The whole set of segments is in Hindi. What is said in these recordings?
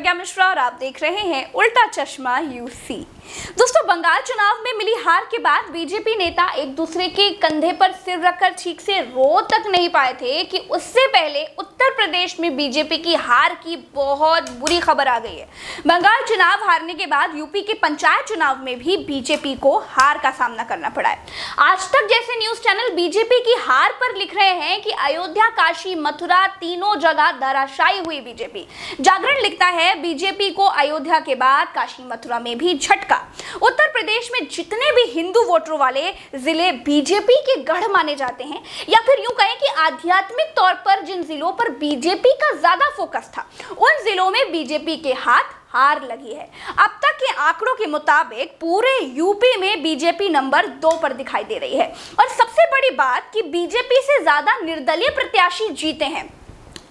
प्रज्ञा मिश्रा और आप देख रहे हैं उल्टा चश्मा यूसी। दोस्तों, बंगाल चुनाव में मिली हार के बाद बीजेपी नेता एक दूसरे के कंधे पर सिर रखकर ठीक से रो तक नहीं पाए थे कि उससे पहले उत्तर प्रदेश में बीजेपी की हार की बहुत बुरी खबर आ गई है। बंगाल चुनाव हारने के बाद यूपी के पंचायत चुनाव में भी बीजेपी को हार का सामना करना पड़ा है। आज तक जैसे न्यूज चैनल बीजेपी की हार पर लिख रहे हैं कि अयोध्या, काशी, मथुरा तीनों जगह धराशायी हुई बीजेपी। जागरण लिखता है बीजेपी को अयोध्या के बाद काशी, मथुरा में भी झटका। उत्तर प्रदेश में जितने भी हिंदू वोटरों वाले जिले बीजेपी के गढ़ माने जाते हैं, या फिर यूं कहें कि आध्यात्मिक तौर पर जिन जिलों पर बीजेपी का ज्यादा फोकस था, उन जिलों में बीजेपी के हार लगी है। अब तक के आंकड़ों के मुताबिक पूरे यूपी में बीजेपी नंबर 2 पर दिखाई दे रही है। और सबसे बड़ी बात कि बीजेपी से ज्यादा निर्दलीय प्रत्याशी जीते हैं।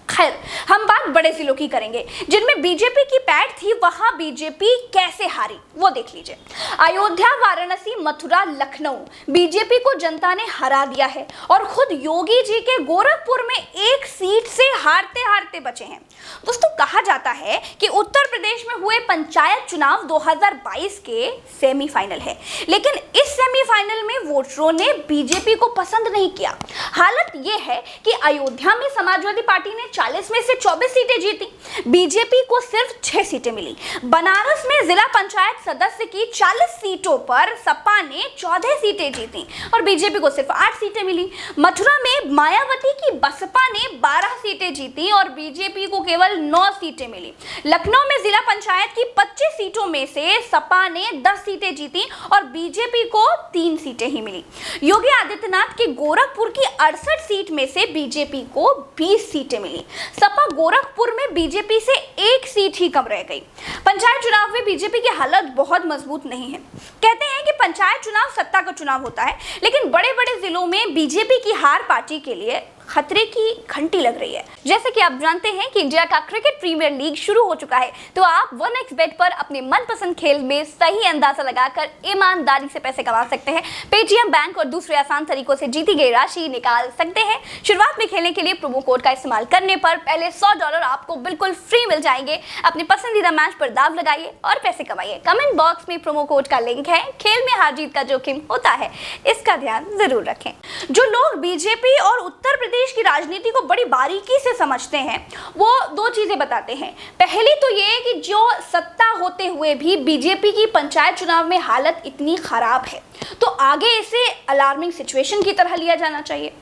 खैर, हम बात बड़े जिलों की करेंगे जिनमें बीजेपी की पैठ थी। वहां बीजेपी कैसे हारी वो देख लीजिए। अयोध्या, वाराणसी, मथुरा, लखनऊ बीजेपी को जनता ने हरा दिया है और खुद योगी जी के गोरखपुर में एक सीट से हारते हारते बचे हैं। दोस्तों, कहा जाता है कि उत्तर प्रदेश में हुए पंचायत चुनाव 2022 के सेमीफाइनल है, लेकिन इस सेमीफाइनल में वोटरों ने बीजेपी को पसंद नहीं किया। हालत यह है कि अयोध्या में समाजवादी पार्टी ने 40 में से 24 सीटें जीती, बीजेपी को सिर्फ 6 सीटें मिली। बनारस में जिला पंचायत सदस्य की 40 सीटों पर सपा ने 14 सीटें जीती और बीजेपी को सिर्फ 8 सीटें मिली। मथुरा में मायावती की बसपा ने 12 सीटें जीती और बीजेपी को केवल 9 सीटें मिली। लखनऊ में जिला पंचायत की 25 सीटों में से सपा ने 10 सीटें जीती और बीजेपी को 3 सीटें ही मिली। योगी आदित्यनाथ के गोरखपुर की 68 सीट में से बीजेपी को 20 सीटें मिली। सपा गोरखपुर में बीजेपी से 1 सीट ही कम रह गई। पंचायत चुनाव में बीजेपी की हालत बहुत मजबूत नहीं है। कहते हैं कि पंचायत चुनाव सत्ता का चुनाव होता है, लेकिन बड़े बड़े जिलों में बीजेपी की हार पार्टी के लिए खतरे की घंटी लग रही है। जैसे कि आप जानते हैं कि इंडिया का क्रिकेट प्रीमियर लीग शुरू हो चुका है, तो आप 1xBet पर अपने मनपसंद खेल में सही अंदाजा लगाकर ईमानदारी से पैसे कमा सकते हैं। पेटीएम, बैंक और दूसरे आसान तरीकों से जीती गई राशि निकाल सकते हैं। शुरुआत में खेलने के लिए प्रोमो कोड का इस्तेमाल करने पर पहले $100 आपको बिल्कुल फ्री मिल जाएंगे। अपने पसंदीदा मैच पर दाव लगाइए और पैसे कमाइए। कमेंट बॉक्स में प्रोमो कोड का लिंक है। खेल में हार जीत का जोखिम होता है, इसका ध्यान जरूर रखें। जो लोग बीजेपी और उत्तर प्रदेश की राजनीति को बड़ी बारीकी से समझते हैं, वो 2 चीजें बताते हैं। पहली तो ये कि जो सत्ता होते हुए भी बीजेपी की पंचायत चुनाव में हालत इतनी खराब है, तो आगे इसे अलार्मिंग सिचुएशन की तरह लिया जाना चाहिए।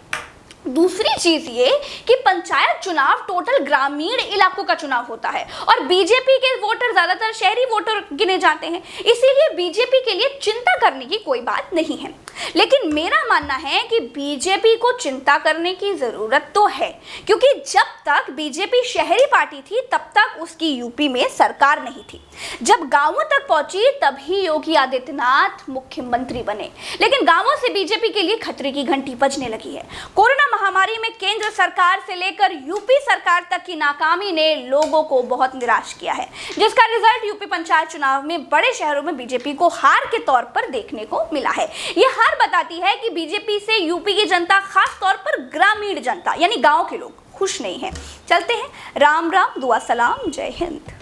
दूसरी चीज ये कि पंचायत चुनाव टोटल ग्रामीण इलाकों का चुनाव होता है और बीजेपी के वोटर ज्यादातर शहरी वोटर गिने जाते हैं, इसीलिए बीजेपी के लिए चिंता करने की कोई बात नहीं है। लेकिन मेरा मानना है कि बीजेपी को चिंता करने की जरूरत तो है, क्योंकि जब तक बीजेपी शहरी पार्टी थी तब तक उसकी यूपी में सरकार नहीं थी। जब गांवों तक पहुंची तभी योगी आदित्यनाथ मुख्यमंत्री बने, लेकिन गांवों से बीजेपी के लिए खतरे की घंटी बजने लगी है। कोरोना महामारी में केंद्र सरकार से लेकर यूपी सरकार तक की नाकामी ने लोगों को बहुत निराश किया है, जिसका रिजल्ट यूपी पंचायत चुनाव में बड़े शहरों में बीजेपी को हार के तौर पर देखने को मिला है। यह हार बताती है कि बीजेपी से यूपी की जनता, खास तौर पर ग्रामीण जनता यानी गांव के लोग खुश नहीं है। चलते हैं। राम राम, दुआ सलाम, जय हिंद।